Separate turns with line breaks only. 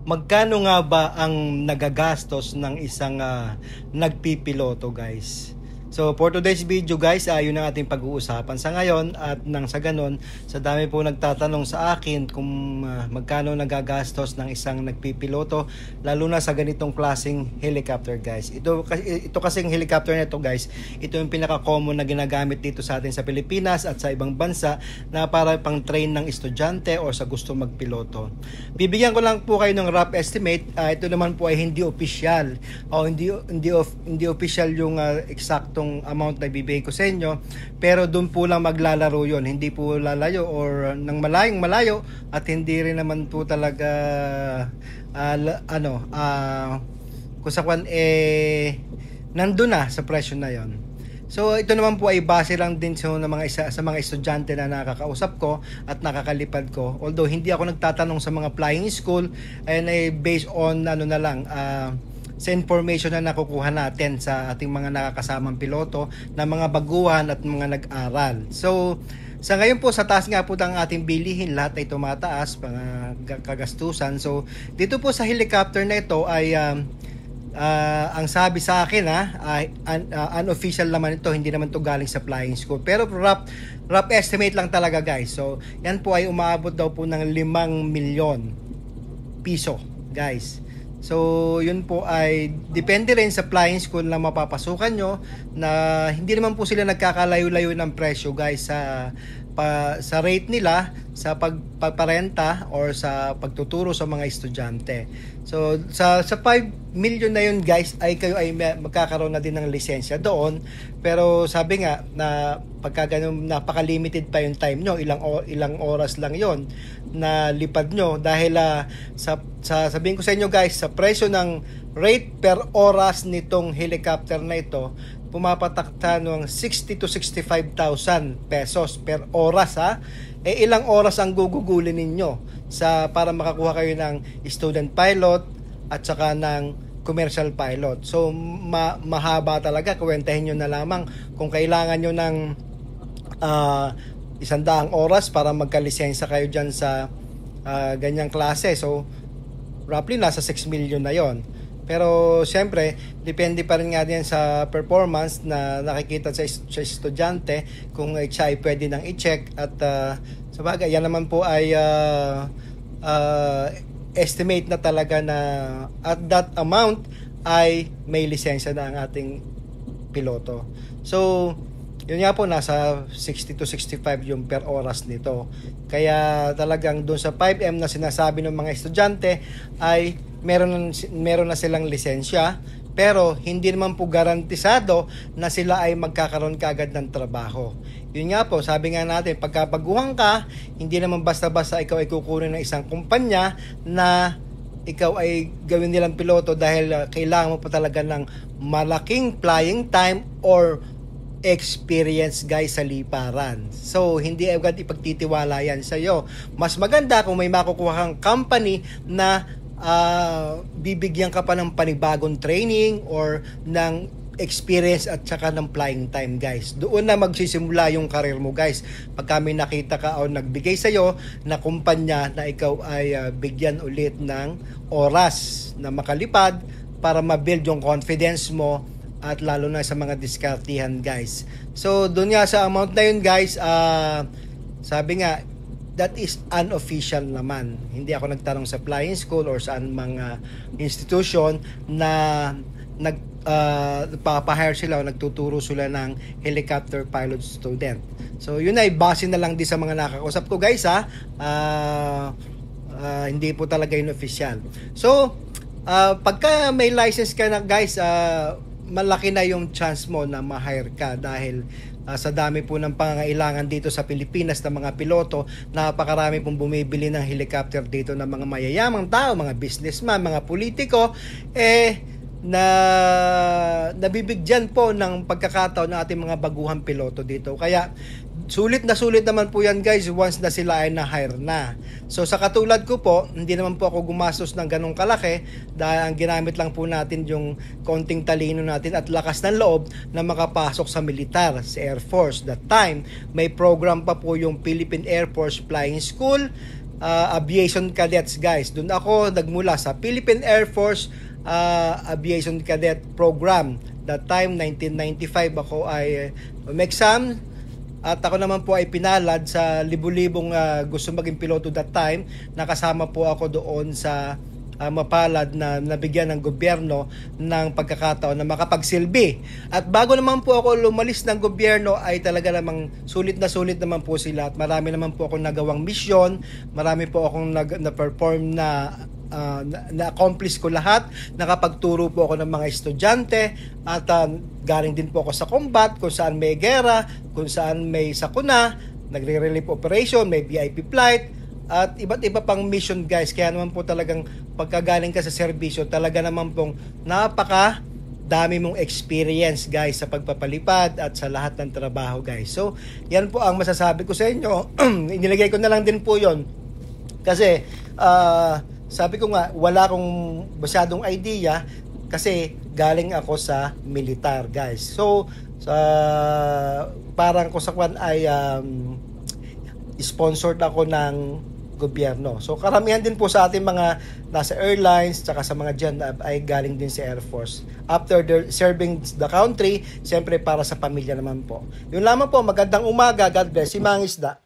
Magkano nga ba ang nagagastos ng isang nagpipiloto, guys? So for today's video, guys, yun ang ating pag-uusapan sa ngayon. At nang sa ganon, sa dami po nagtatanong sa akin kung magkano nagagastos ng isang nagpipiloto, lalo na sa ganitong klaseng helicopter, guys. Ito kasing helicopter na ito, guys, ito yung pinaka-common na ginagamit dito sa atin sa Pilipinas at sa ibang bansa na para pang train ng estudyante o sa gusto magpiloto. Bibigyan ko lang po kayo ng rough estimate. Ito naman po ay hindi official o hindi official yung eksaktong amount na bibigay ko sa inyo, pero doon po lang maglalaro yon, hindi po lalayo or ng malayong malayo, at hindi rin naman po talaga kung sa kwan nandun na sa presyo na yon. So ito naman po ay base lang din sa mga estudyante na nakakausap ko at nakakalipad ko. Although hindi ako nagtatanong sa mga flying school, ay based on sa information na nakukuha natin sa ating mga nakakasamang piloto na mga baguhan at mga nag-aral. So sa ngayon po, sa taas nga po ng ating bilihin, lahat ay tumataas, mga kagastusan. So dito po sa helicopter na ito ay ang sabi sa akin unofficial naman ito, hindi naman ito galing sa flying school, pero rough estimate lang talaga, guys. So yan po ay umaabot daw po ng 5 milyon piso, guys. So yun po ay depende rin sa flying school na mapapasukan nyo, na hindi naman po sila nagkakalayo-layo ng presyo, guys, sa rate nila sa pagparenta or sa pagtuturo sa mga estudyante. So sa 5 million na yun, guys, ay kayo ay magkakaroon na din ng lisensya doon. Pero sabi nga na pagka ganun, napaka-limited pa yung time nyo, ilang oras lang yon na lipad nyo, dahil sabihin ko sa inyo, guys, sa presyo ng rate per oras nitong helicopter na ito, pumapatak ng 60 to 65,000 pesos per oras, ilang oras ang gugugulin ninyo para makakuha kayo ng student pilot at saka ng commercial pilot. So mahaba talaga. Kuwentahin nyo na lamang kung kailangan nyo ng 100 oras para magkalisensya kayo dyan sa ganyang klase. So roughly nasa 6 million na yon. Pero siyempre, depende pa rin nga din sa performance na nakikita sa estudyante, kung siya ay pwede nang i-check. At sa bagay, yan naman po ay estimate na talaga na at that amount ay may lisensya na ang ating piloto. So yun nga po, nasa 60 to 65 yung per oras nito. Kaya talagang doon sa 5M na sinasabi ng mga estudyante ay meron na silang lisensya, pero hindi naman po garantisado na sila ay magkakaroon kaagad ng trabaho. Yun nga po, sabi nga natin, pagkabaguhan ka, hindi naman basta-basta ikaw ay kukunin ng isang kumpanya na ikaw ay gawin nilang piloto, dahil kailangan mo pa talaga ng malaking flying time or experience, guys, sa liparan. So hindi agad ipagtitiwala yan sa iyo. Mas maganda kung may makukuha kang company na bibigyan ka pa ng panibagong training or ng experience at saka ng flying time, guys. Doon na magsisimula yung career mo, guys. Pag kami nakita ka o nagbigay sa'yo na kumpanya na ikaw ay bigyan ulit ng oras na makalipad para ma-build yung confidence mo, at lalo na sa mga diskartihan, guys. So doon nga sa amount na yun, guys, sabi nga, that is unofficial naman. Hindi ako nagtanong sa flying school or saan mga institution na nagpapahire sila o nagtuturo sila ng helicopter pilot student. So yun ay base na lang din sa mga nakakausap ko, guys, hindi po talaga yun official. So pagka may license ka na, guys, malaki na yung chance mo na ma-hire ka, dahil sa dami po ng pangangailangan dito sa Pilipinas ng mga piloto, napakarami pong bumibili ng helicopter dito ng mga mayayamang tao, mga businessman, mga politiko, na nabibigyan po ng pagkakataon ng ating mga baguhang piloto dito. Kaya sulit naman po yan, guys, once na sila ay na-hire na. So sa katulad ko po, hindi naman po ako gumastos ng ganong kalaki, dahil ang ginamit lang po natin yung konting talino natin at lakas ng loob na makapasok sa militar, sa Air Force. That time, may program pa po yung Philippine Air Force Flying School. aviation cadets, guys. Doon ako nagmula sa Philippine Air Force Aviation Cadet Program. That time, 1995, ako ay umexam. At ako naman po ay pinalad sa libu-libong gusto maging piloto that time. Nakasama po ako doon sa mapalad na nabigyan ng gobyerno ng pagkakataon na makapagsilbi. At bago naman po ako lumalis ng gobyerno ay talaga namang sulit naman po sila at marami naman po akong nagawang misyon, marami po akong na-perform na-accomplish ko lahat, nakapagturo po ako ng mga estudyante at galing din po ako sa combat kung saan may gera, kung saan may sakuna, nagre-relief operation, may VIP flight, at iba't iba pang mission, guys. Kaya naman po talagang pagkagaling ka sa serbisyo, talaga naman pong napaka dami mong experience, guys, sa pagpapalipad at sa lahat ng trabaho, guys. So, yan po ang masasabi ko sa inyo. Inilagay ko na lang din po yon kasi sabi ko nga, wala akong masyadong idea kasi galing ako sa militar, guys. So, parang ko sa kwan ay sponsored ako ng gobyerno. So, karamihan din po sa ating mga nasa airlines tsaka sa mga dyan ay galing din sa Air Force. After serving the country, siyempre para sa pamilya naman po. Yun lamang po, magandang umaga. God bless. Si Mangisda.